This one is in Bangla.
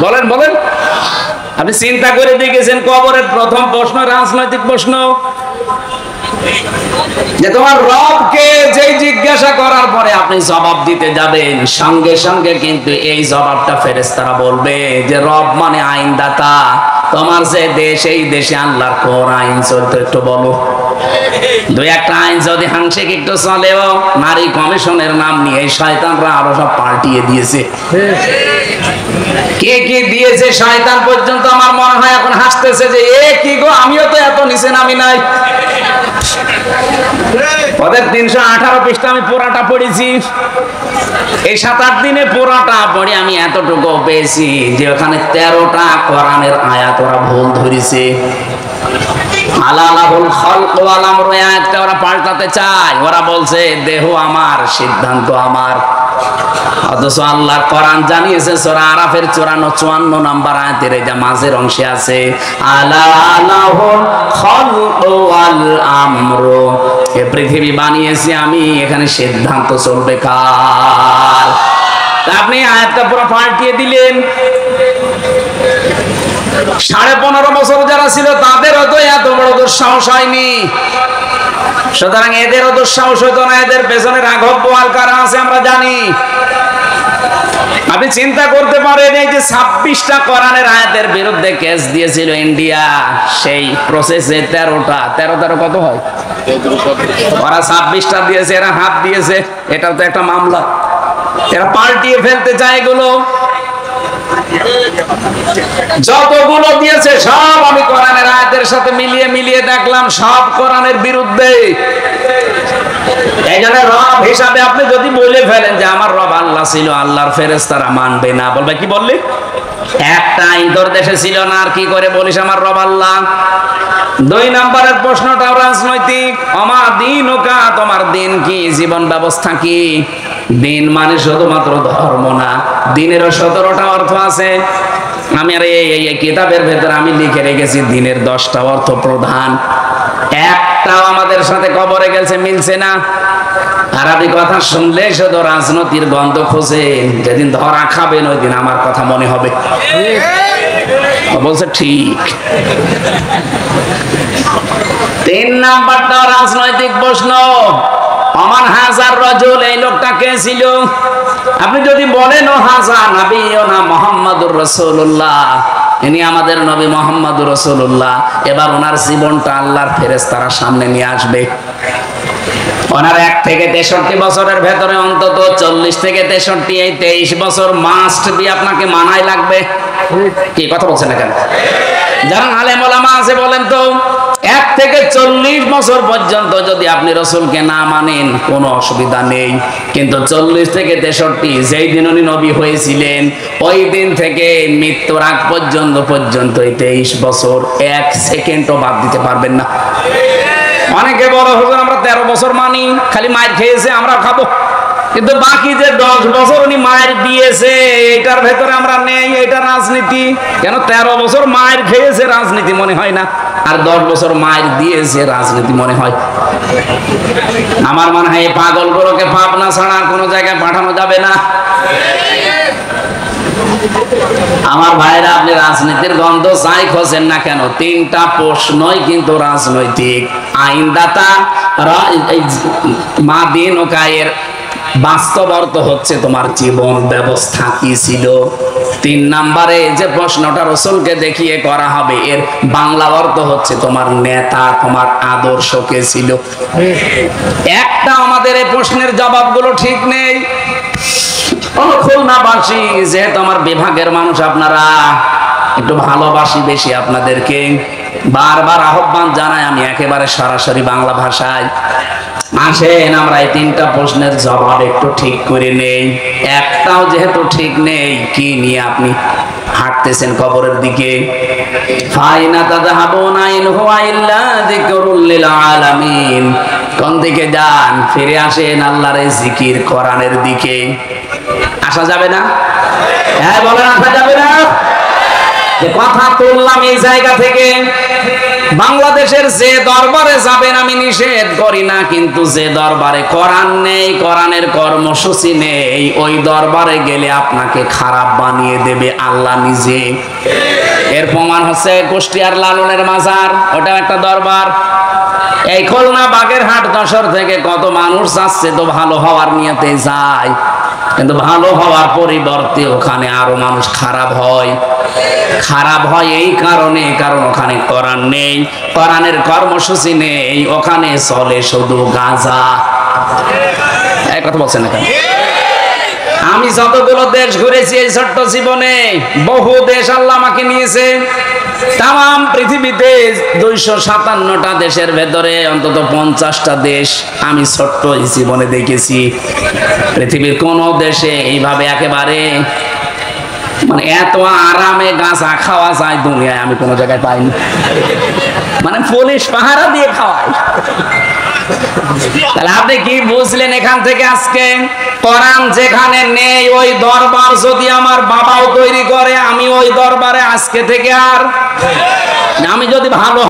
বলেন বলেন, আপনি চিন্তা করে দেখেছেন কবরের প্রথম প্রশ্ন রাজনৈতিক প্রশ্ন, যে তোমার রবকে যেই জিজ্ঞাসা করার পরে আপনি জবাব দিতে যাবেন, সঙ্গে সঙ্গে কিন্তু এই জবাবটা ফেরেশতারা বলবে যে রব মানে আইনদাতা, তোমার যে দেশ এই দেশে আল্লাহর কোন আইন চলতো একটু বলো। দুই একটা আইন যদি হাংসিক একটু চলেও নারী কমিশনের নাম নিয়ে শয়তানরা আরো সব পাল্টিয়ে দিয়েছে। কে কি দিয়েছে শয়তান পর্যন্ত আমার মনে হয় এখন হাসতেছে যে এ কি গো, আমিও তো এত নিচে নামি নাই। ওদের 318 পৃষ্ঠা আমি পুরাটা পড়েছি, এই 7-8 দিনে পুরাটা পড়ে আমি এতটুকু পেয়েছি যে ওখানে 13টা কোরআনের আয়াত ওরা ভুল ধরেছে। আলালাহুল খালক ওয়াল আমরু আয়াতটা ওরা পাল্টাতে চায়, ওরা বলছে দেহ আমার, সিদ্ধান্ত আমার। অথচ আল্লাহর কোরআন জানিয়েছে সূরা আরাফের 54 নম্বর আয়াতের এই যে মাঝের অংশে আছে আলালাহুল খালক ওয়াল আমরু, এই পৃথিবী বানিয়েছি আমি, এখানে সিদ্ধান্ত চলবে কার। আপনি আয়াতটা পুরো পাল্টিয়ে দিলেন। 15.5 বছর যারা ছিল তাদেরও তো এত বড় দুঃসাহস হয়নি, সুতরাং এদেরও দুঃসাহস হতো না। এদের পেছনে রাঘব বোয়াল কারা আছে আমরা জানি। আপনি চিন্তা করতে পারেন এই যে 26টা কোরআনের আয়াতের বিরুদ্ধে কেস দিয়েছিল ইন্ডিয়া, সেই প্রসেসে 13 কত হয়, ওরা 26টা দিয়েছে, এরা হাত দিয়েছে, এটাও তো একটা মামলা। এরা পাল্টিয়ে ফেলতে চায় এগুলো, যতগুলো দিয়েছে সব আমি কোরআনের আয়াতের সাথে মিলিয়ে দেখলাম, সব কোরআনের বিরুদ্ধে। এই জন্য রব হিসাবে আপনি যদি বলে ফেলেন যে আমার রব আল্লাহ ছিল, আল্লাহর ফেরেশতারা মানবে না, বলবে কি বললি একটা আইন তোর দেশে ছিল না, আর কি করে বলিস আমার রব আল্লাহ। 2 নম্বরের প্রশ্নটাও রাজনৈতিক। আমা দীনুকা, তোমার দিন কি, জীবন ব্যবস্থা কি। দিন মানে শুধুমাত্র ধর্ম না, দিনেরও 17টা অর্থ আছে। আমি আর এই কিতাবের ভেতরে আমি লিখে রেখেছি দিনের 10টা অর্থ প্রধান, একটাও আমাদের সাথে কবরে গেছে মিলছে না। আরবি কথা শুনলে শুধু রাজনীতির গন্ধ খোঁজে, যেদিন ধরা খাবেন ওই দিন আমার কথা মনে হবে। বলছে ঠিক। 3 নাম্বারটা রাজনৈতিক প্রশ্ন, অমান হাজার রাজুল, এই লোকটা কে ছিল। আপনি যদি বলেন ও হাজা নবী ও না মুহাম্মাদুর রাসূলুল্লাহ, ইনি আমাদের নবী মুহাম্মাদুর রাসূলুল্লাহ, এবার ওনার জীবনটা আল্লাহর ফেরেশতারা সামনে নিয়ে আসবে। ওনার 1 থেকে 63 বছরের ভেতরে অন্তত 40 থেকে 63 এই 23 বছর মাস্ট বি আপনাকে মানাই লাগবে। কি কথা বলছেন না কেন? যারা আলেম ওলামা আছে বলেন তো, 1 থেকে 40 বছর পর্যন্ত যদি আপনি রাসূলকে না মানেন কোনো অসুবিধা নেই, কিন্তু 40 থেকে 63 যেই দিন উনি নবী হয়েছিলেন ওই দিন থেকে মৃত্যুর আগ পর্যন্ত এই 23 বছর 1 সেকেন্ডও বাদ দিতে পারবেন না। অনেকে বড় হুজুর আমরা 13 বছর মানি, খালি মায়ের খেয়েছে আমরা খাবো, কিন্তু বাকি যে 10 বছর উনি মায়ের দিয়েছে এটার ভেতরে আমরা নেই, এটা রাজনীতি। কেন 13 বছর মায়ের খেয়েছে রাজনীতি মনে হয় না, আর 10 বছর মায়ের দিয়েছে রাজনীতি মনে হয়। আমার মনে হয় এই পাগলগুলোকে পাবনা ছাড়া কোনো জায়গায় পাঠানো যাবে না। আমার ভাইরা, আপনি রাজনীতির গন্ধ যাই খোঁজেন না কেন, 3টা প্রশ্নই কিন্তু রাজনৈতিক। আইনদাতা, মা দিন ও কায়ের বাস্তব অর্থ হচ্ছে তোমার জীবন ব্যবস্থা কি ছিল। 3 নম্বরে যে প্রশ্নটা রাসূলকে দেখিয়ে করা হবে এর বাংলা অর্থ হচ্ছে তোমার নেতা, তোমার আদর্শ কে ছিল। একটা আমাদের এই প্রশ্নের জবাবগুলো ঠিক নেই। খুলনাবাসী যেহেতু আমার বিভাগের মানুষ, আপনারা একটু ভালোবাসি বেশি আপনাদেরকে, বারবার আহ্বান জানাই আমি একেবারে সরাসরি বাংলা ভাষায়, আসেন আমরা এই 3টা প্রশ্নের জবাব একটু ঠিক করে নেই। একটাও যেহেতু ঠিক নেই, কি নিয়ে আপনি হাঁটতেছেন কবরের দিকে। ফাইনা তাযহাবুনা ইন হুয়া ইল্লা যিকরুল লিল আলামিন, কোন দিকে যান? ফিরে আসেন আল্লাহর জিকির কোরআনের দিকে। আসা যাবে না? হ্যাঁ বলেন, আসা যাবে না? যে কথা তুললাম এই জায়গা থেকে, বাংলাদেশের যে দরবারে যাবেন আমি নিষেধ করি না, কিন্তু যে দরবারে কোরআন নেই, কোরআনের কর্মসূচি নেই, ওই দরবারে গেলে আপনাকে খারাপ বানিয়ে দেবে আল্লাহ নিজে। এর প্রমাণ হচ্ছে কুষ্টিয়ার লালনের মাজার, ওটা একটা দরবার। এই খুলনা বাগেরহাট যশোর থেকে কত মানুষ যাচ্ছে তো ভালো হওয়ার নিয়তে যায়, কিন্তু ভালো হওয়ার পরিবর্তে ওখানে আরো মানুষ খারাপ হয়। খারাপ হয় এই কারণে, কারণ ওখানে কোরআন নেই, কোরআনের কর্মসূচি নেই, ওখানে চলে শুধু গাঁজা। এই কথা বলছেন না কেন? আমি যতগুলো দেশ ঘুরেছি এই ছোট্ট জীবনে, বহু দেশ আল্লাহ আমাকে নিয়েছে। তাম পৃথিবীতে 257টা দেশের ভেতরে অন্তত 50টা দেশ আমি ছোট্ট এই জীবনে দেখেছি। পৃথিবীর কোন দেশে এইভাবে একেবারে মানে এত আরামে গাঁজা খাওয়া যায় দুনিয়ায় আমি কোনো জায়গায় পাইনি। মানে পুলিশ পাহারা দিয়ে খাওয়ায়। তাহলে আপনি কি বুঝলেন এখান থেকে আজকে? কোরআন যেখানে নেই ওই দরবার যদি আমার বাবাও তৈরি করে, আমি ওই দরবারে আজকে থেকে আর আমি যদি ভালো